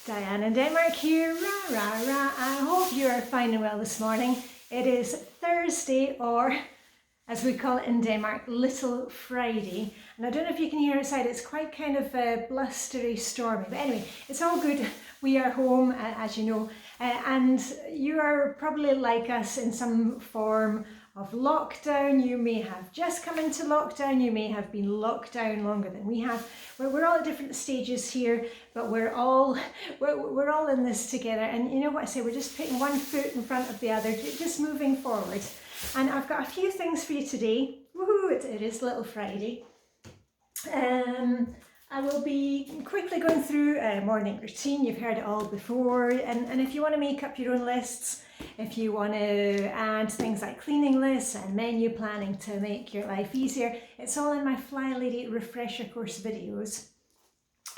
Diane in Denmark here, rah rah rah. I hope you are fine and well this morning. It is Thursday, or as we call it in Denmark, Little Friday. And I don't know if you can hear outside, it's quite kind of blustery, stormy. But anyway, it's all good. We are home, as you know, and you are probably like us in some form of lockdown. You may have just come into lockdown, you may have been locked down longer than we have. We're all at different stages here, but we're all in this together. And you know what I say, we're just putting one foot in front of the other, just moving forward. And I've got a few things for you today. Woohoo, it is Little Friday. I will be quickly going through a morning routine. You've heard it all before. And if you want to make up your own lists, if you want to add things like cleaning lists and menu planning to make your life easier, it's all in my Flylady refresher course videos.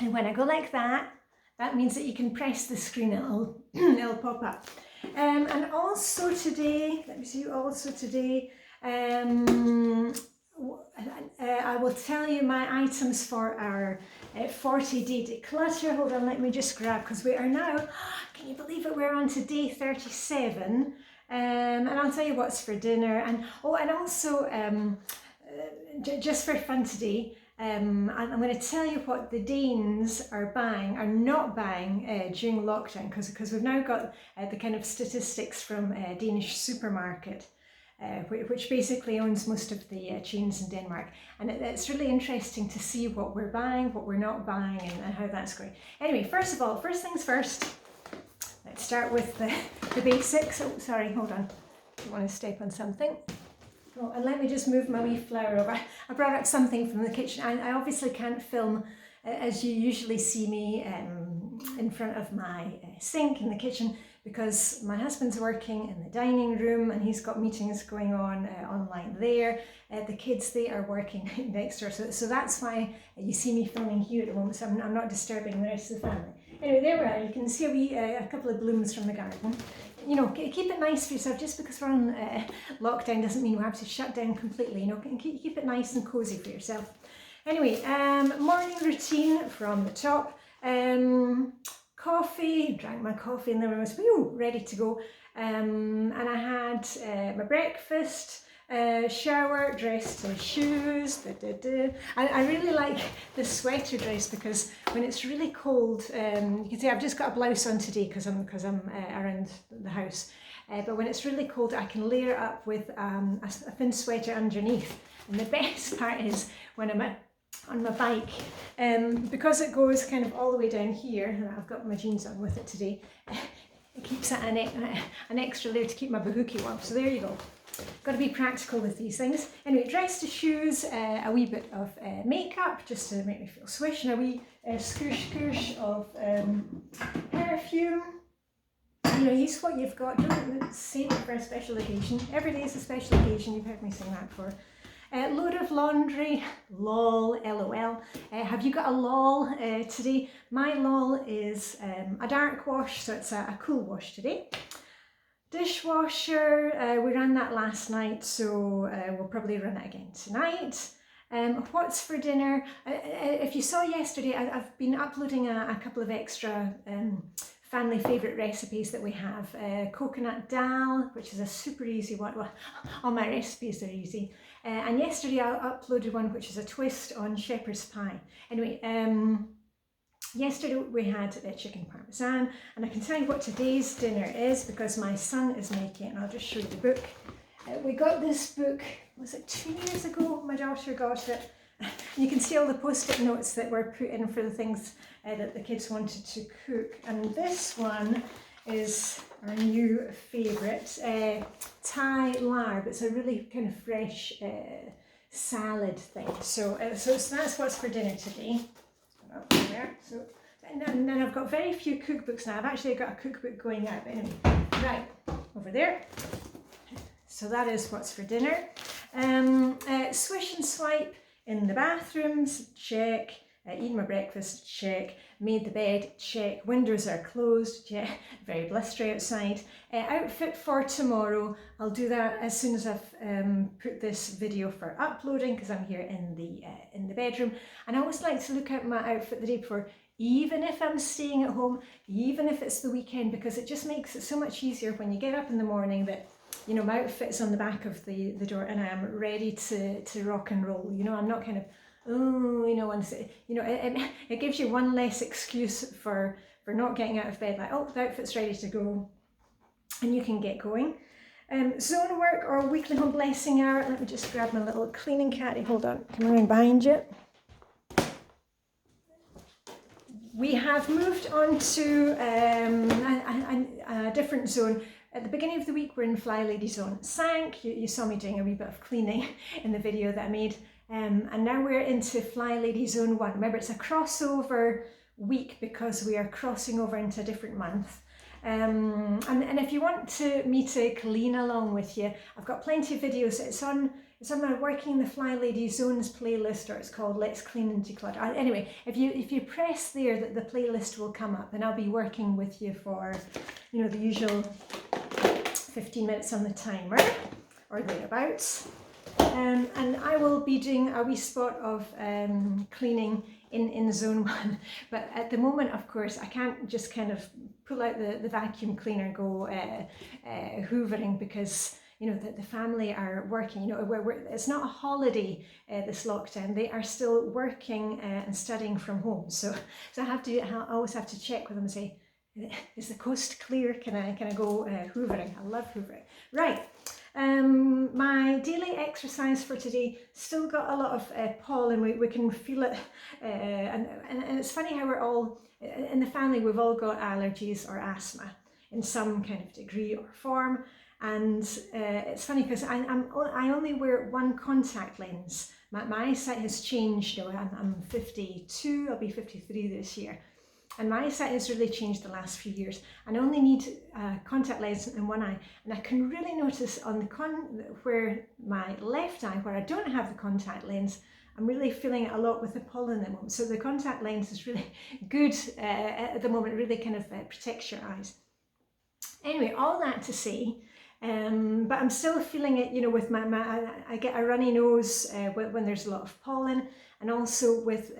And when I go like that, that means that you can press the screen and it'll pop up. And also today, let me see, I will tell you my items for our 40-day declutter. Hold on, let me just grab, because we are now, can you believe it, we're on to day 37. And I'll tell you what's for dinner. And also, just for fun today, I'm going to tell you what the Danes are not buying during lockdown, because we've now got the kind of statistics from Danish supermarket, which basically owns most of the chains in Denmark. And it's really interesting to see what we're buying, what we're not buying, and how that's going. Anyway, first of all, first things first, let's start with the basics. Oh, sorry, hold on. I want to step on something. Oh, and let me just move my wee flower over. I brought up something from the kitchen. I obviously can't film as you usually see me in front of my sink in the kitchen, because my husband's working in the dining room and he's got meetings going on online there. The kids, they are working next door. So that's why you see me filming here at the moment, so I'm not disturbing the rest of the family. Anyway, there we are. You can see a couple of blooms from the garden. You know, keep it nice for yourself. Just because we're on lockdown doesn't mean we have to shut down completely. You know, keep it nice and cozy for yourself. Anyway, morning routine from the top. Coffee, drank my coffee and then I was ready to go. And I had my breakfast, shower, dressed in shoes. I really like the sweater dress, because when it's really cold, you can see I've just got a blouse on today because I'm around the house. But when it's really cold, I can layer up with a thin sweater underneath. And the best part is when I'm on my bike, because it goes kind of all the way down here, and I've got my jeans on with it today, it keeps it an extra layer to keep my bahookie warm. So there you go. Got to be practical with these things. Anyway, dress to shoes, a wee bit of makeup just to make me feel swish, and a wee skoosh of perfume. You know, use what you've got. Don't save it for a special occasion. Every day is a special occasion. You've heard me sing that before. Load of laundry, lol, lol. Have you got a lol today? My lol is a dark wash, so it's a cool wash today. Dishwasher, we ran that last night, so we'll probably run it again tonight. What's for dinner? If you saw yesterday, I've been uploading a couple of extra family favourite recipes that we have. Coconut dal, which is a super easy one. Well, all my recipes are easy. And yesterday I uploaded one which is a twist on shepherd's pie. Anyway, yesterday we had chicken parmesan, and I can tell you what today's dinner is because my son is making it, and I'll just show you the book. We got this book, was it 2 years ago? My daughter got it. You can see all the post-it notes that were put in for the things that the kids wanted to cook. And this one is our new favourite, Thai larb. It's a really kind of fresh salad thing. So that's what's for dinner today. There. So, and then I've got very few cookbooks now. I've actually got a cookbook going out. But anyway, right, over there. So that is what's for dinner. Swish and swipe in the bathrooms, check. Eating my breakfast, check. Made the bed, check. Windows are closed, yeah. Very blustery outside. Outfit for tomorrow. I'll do that as soon as I've put this video for uploading, because I'm here in the bedroom. And I always like to look at my outfit the day before even if I'm staying at home, even if it's the weekend, because it just makes it so much easier when you get up in the morning that, you know, my outfit's on the back of the door and I am ready to rock and roll. You know, I'm not kind of, oh, you know, and you know, it gives you one less excuse for not getting out of bed, like, oh, the outfit's ready to go, and you can get going. Zone work or weekly home blessing hour. Let me just grab my little cleaning caddy. Hold on, come around behind you. We have moved on to a different zone. At the beginning of the week, we're in Flylady Zone. Sank, you saw me doing a wee bit of cleaning in the video that I made. And now we're into Flylady Zone 1. Remember, it's a crossover week because we are crossing over into a different month. And if you want me to clean along with you, I've got plenty of videos. It's on my Working in the Flylady Zones playlist, or it's called Let's Clean and Declutter. Anyway, if you press there, the playlist will come up, and I'll be working with you for, you know, the usual 15 minutes on the timer or thereabouts. And I will be doing a wee spot of cleaning in zone 1, but at the moment, of course, I can't just kind of pull out the vacuum cleaner and go hoovering, because, you know, the family are working. You know, it's not a holiday, this lockdown. They are still working and studying from home. So I always have to check with them and say, is the coast clear? Can I go hoovering? I love hoovering. Right. My daily exercise for today, still got a lot of pollen. We can feel it, and it's funny how we're all in the family. We've all got allergies or asthma in some kind of degree or form, and it's funny because I only wear one contact lens. My eyesight has changed. You know, I'm 52. I'll be 53 this year. And my eyesight has really changed the last few years. And I only need contact lens in one eye. And I can really notice on where my left eye, where I don't have the contact lens, I'm really feeling it a lot with the pollen at the moment. So the contact lens is really good at the moment. It really kind of protects your eyes. Anyway, all that to say, but I'm still feeling it, you know, with I get a runny nose when there's a lot of pollen, and also with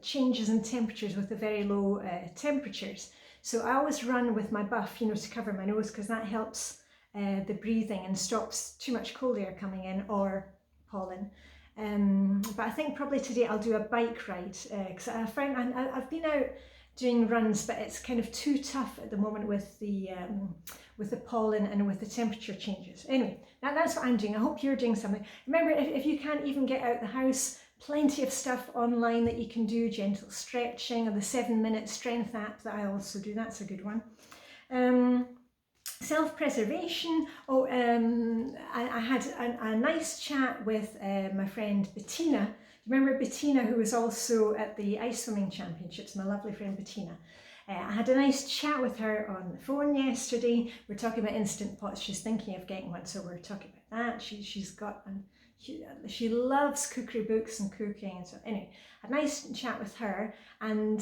changes in temperatures, with the very low temperatures. So I always run with my buff, you know, to cover my nose, because that helps the breathing and stops too much cold air coming in or pollen. But I think probably today I'll do a bike ride, because I found I've been out doing runs, but it's kind of too tough at the moment with the pollen and with the temperature changes. Anyway, that's what I'm doing. I hope you're doing something. Remember, if you can't even get out the house, plenty of stuff online that you can do. Gentle stretching, or the 7-minute strength app that I also do. That's a good one. Self-preservation. I had a nice chat with my friend Bettina. Remember Bettina, who was also at the ice swimming championships, my lovely friend Bettina. I had a nice chat with her on the phone yesterday. We're talking about Instant Pots. She's thinking of getting one, so we're talking about that. She's got one. She loves cookery books and cooking, and so anyway, a nice chat with her. And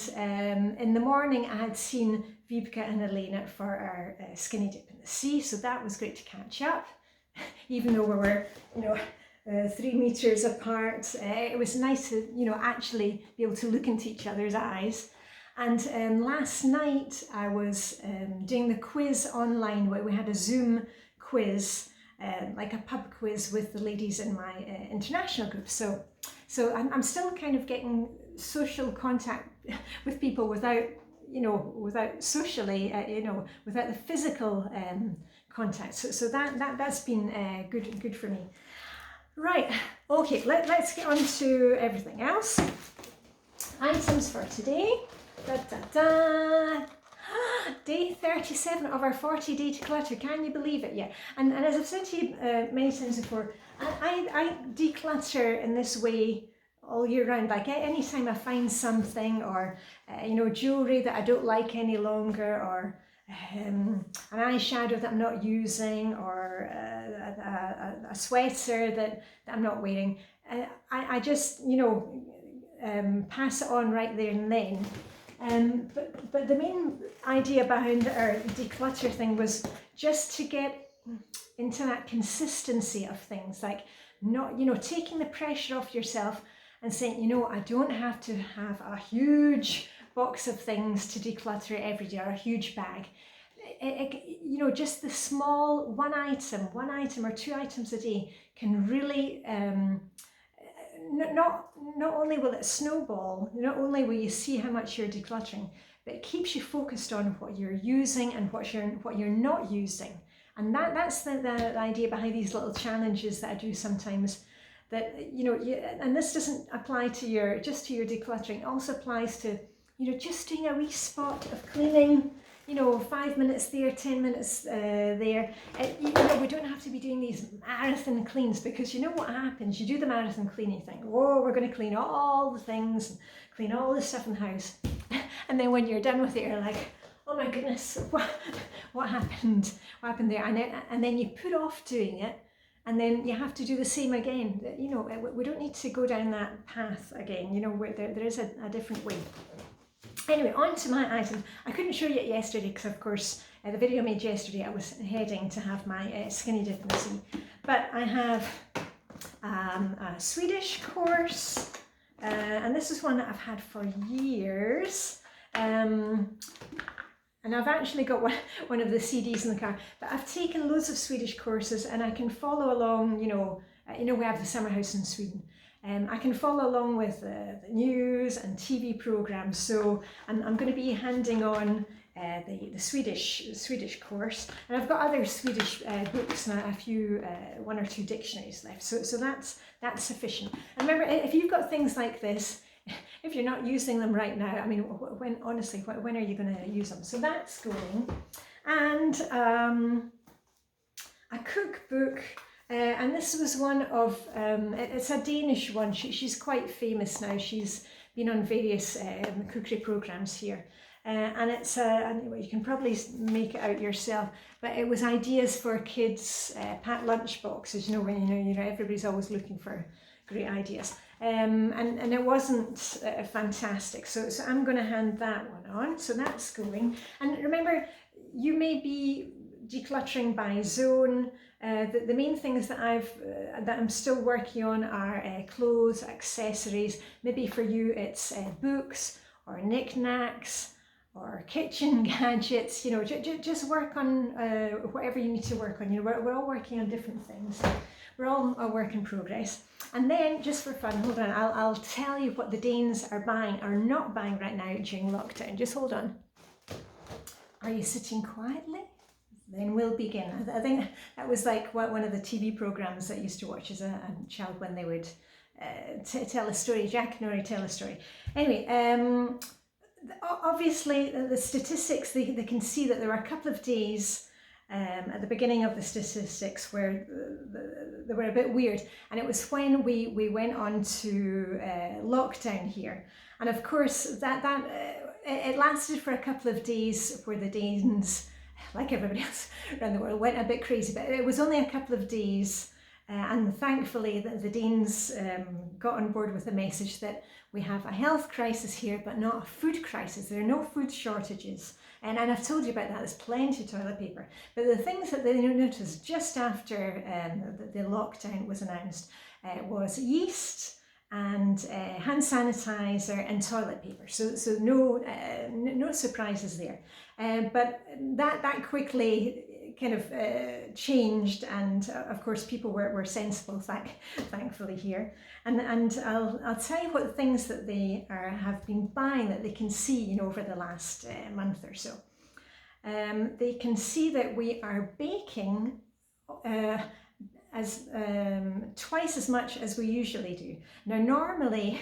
in the morning, I had seen Vibeke and Elena for our skinny dip in the sea, so that was great to catch up, even though we were, you know, 3 meters apart. It was nice to, you know, actually be able to look into each other's eyes. And last night I was doing the quiz online, where we had a Zoom quiz, like a pub quiz with the ladies in my international group. So I'm still kind of getting social contact with people without, you know, without socially, you know, without the physical contact. So that's been good for me. Right, okay, let's get on to everything else. Items for today. Day 37 of our 40-day declutter. Can you believe it? Yeah. And as I've said to you many times before, I declutter in this way all year round. Like anytime I find something, or you know, jewelry that I don't like any longer, or an eyeshadow that I'm not using, or a sweater that I'm not wearing, I just, you know, pass it on right there and then. But the main idea behind our declutter thing was just to get into that consistency of things, like not, you know, taking the pressure off yourself and saying, you know, I don't have to have a huge box of things to declutter every day, or a huge bag. You know, just the small one item or two items a day can really not only will it snowball, not only will you see how much you're decluttering, but it keeps you focused on what you're using and what you're not using. And that's the idea behind these little challenges that I do sometimes. That, you know, and this doesn't apply to just to your decluttering. It also applies to, you know, just doing a wee spot of cleaning. You know, 5 minutes there, 10 minutes there. You know, we don't have to be doing these marathon cleans, because you know what happens? You do the marathon clean, you think, oh, we're going to clean all the things, and clean all the stuff in the house. And then when you're done with it, you're like, oh my goodness, what happened? What happened there? And then you put off doing it, and then you have to do the same again. You know, we don't need to go down that path again. You know, where there is a different way. Anyway, on to my item. I couldn't show you it yesterday because, of course, the video I made yesterday, I was heading to have my skinny dip in the sea. But I have a Swedish course, and this is one that I've had for years. And I've actually got one of the CDs in the car. But I've taken loads of Swedish courses, and I can follow along. You know, we have the summer house in Sweden. I can follow along with the news and TV programs, so I'm going to be handing on the Swedish course, and I've got other Swedish books and a few one or two dictionaries left, so that's sufficient. And remember, if you've got things like this, if you're not using them right now, I mean, when are you going to use them? So that's going, and a cookbook. And this was one of, it's a Danish one. She's quite famous now. She's been on various cookery programs here. And it's you can probably make it out yourself, but it was ideas for kids' packed lunch boxes, you know, when you know everybody's always looking for great ideas. And it wasn't fantastic. So I'm going to hand that one on. So that's going. And remember, you may be decluttering by zone. The main things that I'm still working on are clothes, accessories. Maybe for you it's books or knickknacks or kitchen gadgets. You know, just work on whatever you need to work on. You know, we're all working on different things. We're all a work in progress. And then, just for fun, hold on, I'll tell you what the Danes are not buying right now during lockdown. Just hold on. Are you sitting quietly? Then we'll begin. I think that was like one of the TV programs that I used to watch as a child, when they would tell a story. Jack and Ori tell a story. Anyway, obviously the statistics, they can see that there were a couple of days at the beginning of the statistics where they were a bit weird, and it was when we went on to lockdown here. And of course that it lasted for a couple of days, where the Danes, like everybody else around the world, went a bit crazy, but it was only a couple of days, and thankfully the Danes got on board with the message that we have a health crisis here, but not a food crisis. There are no food shortages, and I've told you about that. There's plenty of toilet paper, but the things that they noticed just after the lockdown was announced was yeast and hand sanitizer and toilet paper. So no surprises there. But that quickly kind of changed, and of course people were sensible, thankfully here. And I'll tell you what things that they have been buying that they can see, you know, over the last month or so. They can see that we are baking as twice as much as we usually do. Now normally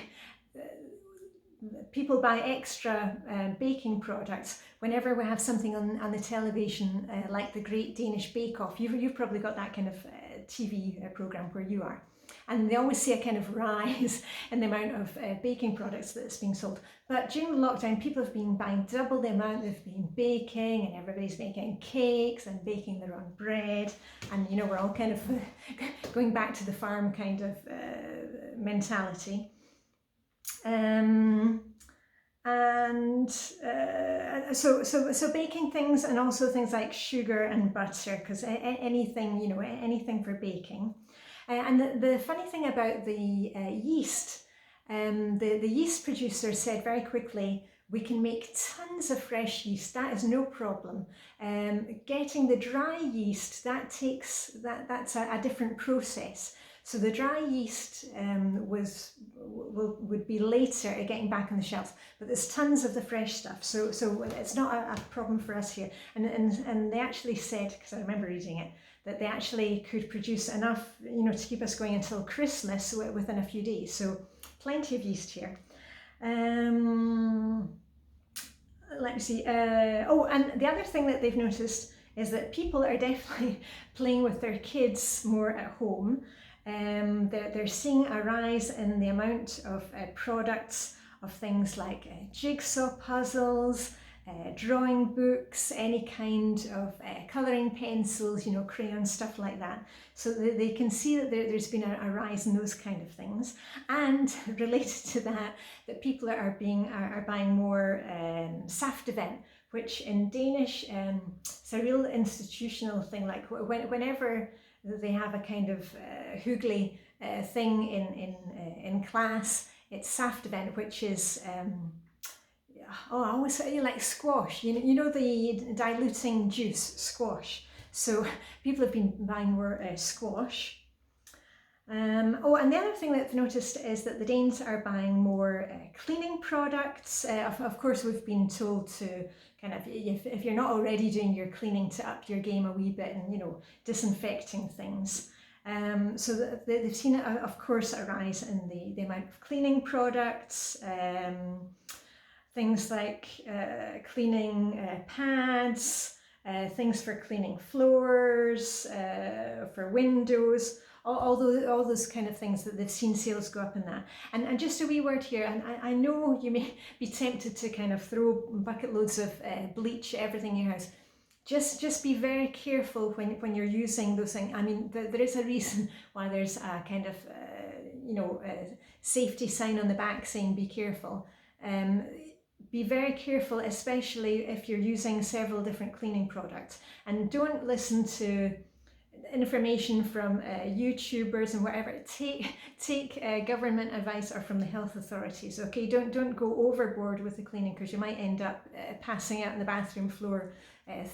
people buy extra baking products whenever we have something on the television, like the Great Danish Bake Off. You've probably got that kind of TV program where you are. And they always see a kind of rise in the amount of baking products that's being sold. But during the lockdown, people have been buying double the amount they've been baking, and everybody's making cakes and baking their own bread. And, you know, we're all kind of going back to the farm kind of mentality. So baking things, and also things like sugar and butter, because anything, you know, anything for baking. And the funny thing about the yeast, the yeast producer said very quickly, we can make tons of fresh yeast. That is no problem. Getting the dry yeast, that's a different process. So the dry yeast would be later at getting back on the shelves, but there's tons of the fresh stuff. So it's not a problem for us here. And they actually said, because I remember reading it, that they actually could produce enough, to keep us going until Christmas within a few days. So plenty of yeast here. Let me see. Oh, and the other thing that they've noticed is that people are definitely playing with their kids more at home. They're seeing a rise in the amount of products of things like jigsaw puzzles, drawing books, any kind of colouring pencils, crayons, stuff like that. So they can see that there's been a rise in those kind of things. And related to that people are buying more saftevand, which in Danish, it's a real institutional thing. Like whenever they have a kind of hygge thing in class, it's saftevand, which is I always say like squash, the diluting juice, squash. So people have been buying more squash. Oh, and the other thing that I've noticed is that the Danes are buying more cleaning products. Of course, we've been told to kind of, if you're not already doing your cleaning, to up your game a wee bit and, disinfecting things. So they've seen, of course, a rise in the amount of cleaning products. Things like cleaning pads, things for cleaning floors, for windows, all those kind of things that they've seen sales go up in that. And just a wee word here, and I know you may be tempted to kind of throw bucket loads of bleach, everything in your house. Just be very careful when you're using those things. I mean, there is a reason why there's a kind of, a safety sign on the back saying be careful. Be very careful, especially if you're using several different cleaning products, and don't listen to information from YouTubers and whatever. Take government advice or from the health authorities. Okay, don't go overboard with the cleaning, because you might end up passing out on the bathroom floor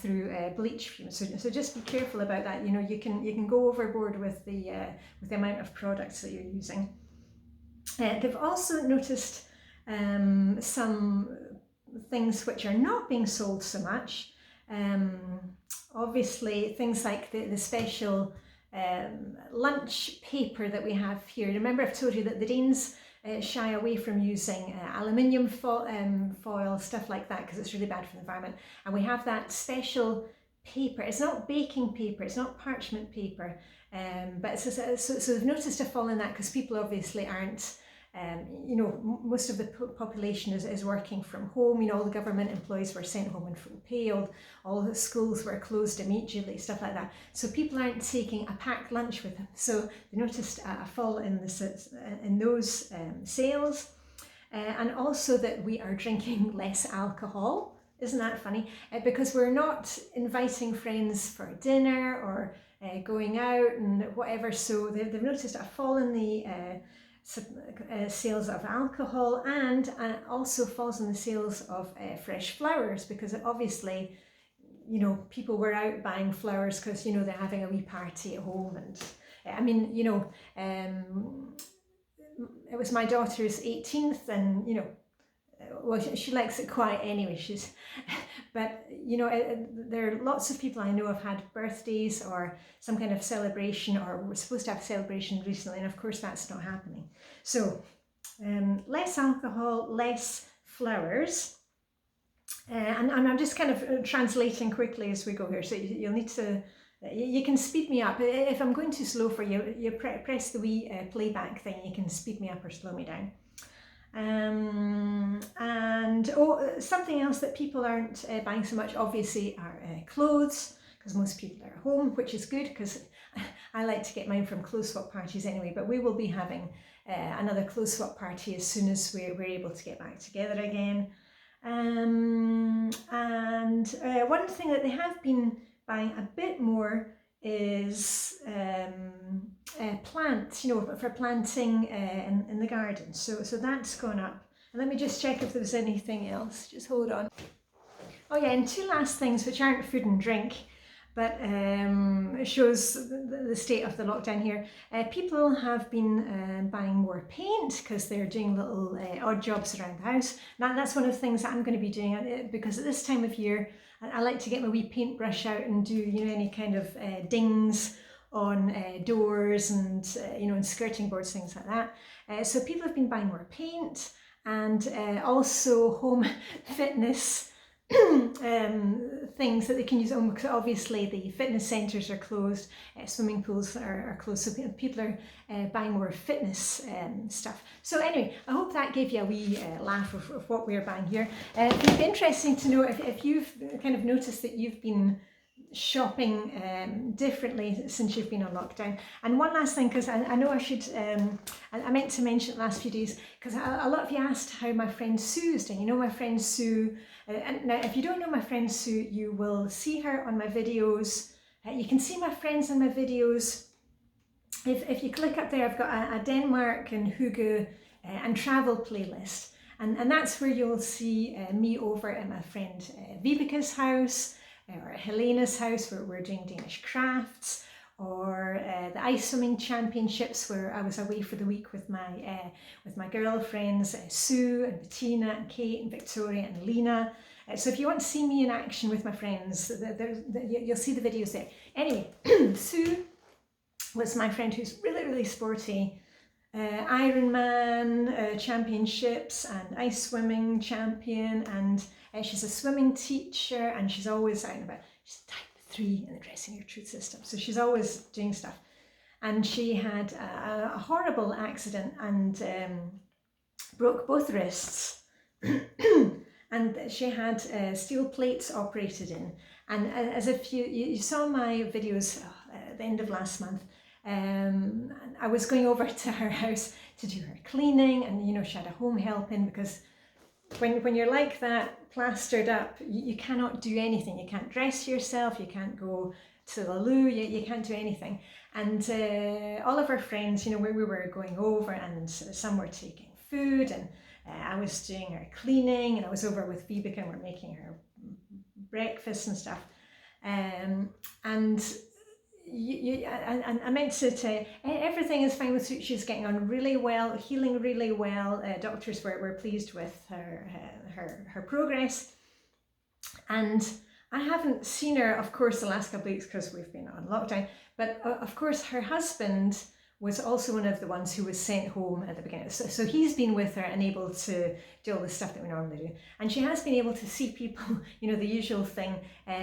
through bleach fumes. So just be careful about that. You can go overboard with the amount of products that you're using. They've also noticed some things which are not being sold so much. Obviously, things like the special lunch paper that we have here. Remember, I've told you that the Danes shy away from using aluminium foil, stuff like that, because it's really bad for the environment. And we have that special paper. It's not baking paper, it's not parchment paper, but so they've noticed a fall in that, because people obviously aren't, most of the population is working from home. All the government employees were sent home in full pay, all the schools were closed immediately, stuff like that. So people aren't taking a packed lunch with them. So they noticed a fall in those sales. And also that we are drinking less alcohol. Isn't that funny? Because we're not inviting friends for dinner or going out and whatever. So they've noticed a fall in the sales of alcohol, and also falls in the sales of fresh flowers, because obviously, people were out buying flowers because, they're having a wee party at home. And I mean, it was my daughter's 18th, and, well, she likes it quiet anyway. But there are lots of people I know have had birthdays or some kind of celebration, or were supposed to have a celebration recently, and of course that's not happening. So less alcohol, less flowers, and I'm just kind of translating quickly as we go here. So you'll need to. You can speed me up. If I'm going too slow for you, you press the wee playback thing. You can speed me up or slow me down. And something else that people aren't buying so much, obviously, are clothes, because most people are at home, which is good, because I like to get mine from clothes swap parties anyway. But we will be having another clothes swap party as soon as we're able to get back together again. And one thing that they have been buying a bit more is plants, for planting in the garden. So that's gone up And let me just check if there was anything else. Just hold on. Oh yeah, and two last things which aren't food and drink, but it shows the state of the lockdown here. People have been buying more paint because they're doing little odd jobs around the house. Now that's one of the things that I'm going to be doing, because at this time of year I like to get my wee paintbrush out and do, you know, any kind of dings on doors and and skirting boards, things like that. So people have been buying more paint, and also home fitness things that they can use. Because obviously the fitness centres are closed, swimming pools are closed, so people are buying more fitness stuff. So anyway, I hope that gave you a wee laugh of what we're buying here. It'd be interesting to know if you've kind of noticed that you've been shopping differently since you've been on lockdown. And one last thing, because I know I should, I meant to mention it the last few days, because a lot of you asked how my friend Sue's doing. You know my friend Sue, and now if you don't know my friend Sue, you will see her on my videos. You can see my friends on my videos. If you click up there, I've got a Denmark and Hygge and travel playlist, and that's where you'll see me over at my friend Vibeka's house, or Helena's house, where we're doing Danish crafts, or the ice swimming championships, where I was away for the week with my girlfriends Sue and Bettina and Kate and Victoria and Lena. So if you want to see me in action with my friends, you'll see the videos there. Anyway, Sue was my friend who's really, really sporty. Ironman championships and ice swimming champion, and she's a swimming teacher, and she's always out and about. She's type 3 in the Dressing Your Truth system, so she's always doing stuff. And she had a horrible accident and broke both wrists. And she had steel plates operated in. And as if you saw my videos at the end of last month, I was going over to her house to do her cleaning, and she had a home help in, because when you're like that, plastered up, you cannot do anything. You can't dress yourself, you can't go to the loo, you can't do anything. And all of our friends, we were going over, and some were taking food, and I was doing her cleaning, and I was over with Vibeke, and we're making her breakfast and stuff. And I meant to say everything is fine with Sue. She's getting on really well, healing really well. Doctors were pleased with her progress, and I haven't seen her, of course, the last couple of weeks because we've been on lockdown. But of course, her husband was also one of the ones who was sent home at the beginning. So he's been with her and able to do all the stuff that we normally do. And she has been able to see people, the usual thing.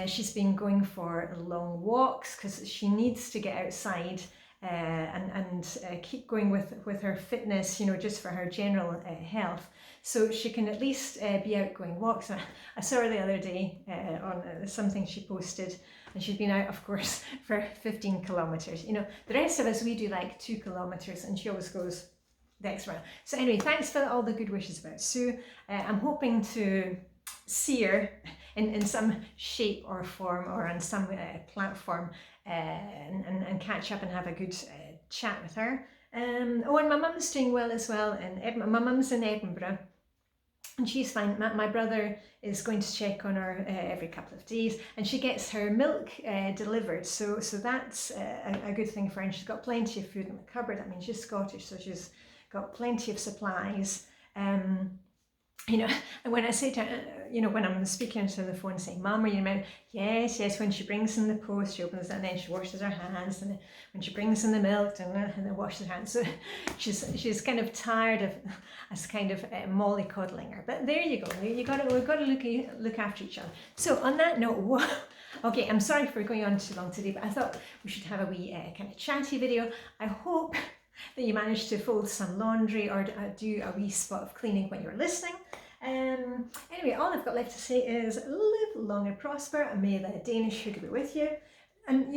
She's been going for long walks because she needs to get outside and keep going with her fitness, just for her general health. So she can at least be out going walks. I saw her the other day on something she posted, and she'd been out, of course, for 15 kilometers. The rest of us, we do like 2 kilometers, and she always goes the extra mile. So anyway, thanks for all the good wishes about Sue. I'm hoping to see her in some shape or form, or on some platform, and catch up and have a good chat with her. And my mum's doing well as well. And my mum's in Edinburgh, and she's fine. My brother is going to check on her every couple of days, and she gets her milk delivered. So that's a good thing for her. And she's got plenty of food in the cupboard. I mean, she's Scottish, so she's got plenty of supplies. And when I say to her, when I'm speaking to her on the phone saying, "Mum, are you married?" Yes, when she brings in the post, she opens it, and then she washes her hands, and then when she brings in the milk, and then washes her hands. So she's kind of tired of us kind of mollycoddling her. But there you go. We've got to look after each other. So on that note, okay, I'm sorry for going on too long today, but I thought we should have a wee kind of chatty video. I hope that you managed to fold some laundry or do a wee spot of cleaning when you're listening. Anyway, all I've got left to say is live long and prosper, and may the Danish Hygge be with you. And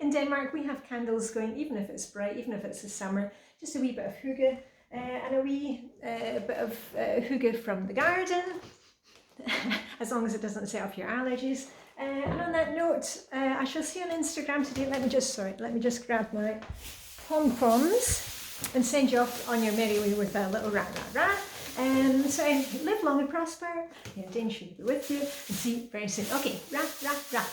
in Denmark we have candles going, even if it's bright, even if it's the summer, just a wee bit of Hygge and a wee bit of Hygge from the garden, as long as it doesn't set off your allergies. And on that note, I shall see you on Instagram today. Let me just grab my pom-poms and send you off on your merry way with a little rah rah rah. So live long and prosper. Diane should be with you and see you very soon. Okay, rah, rah, rah.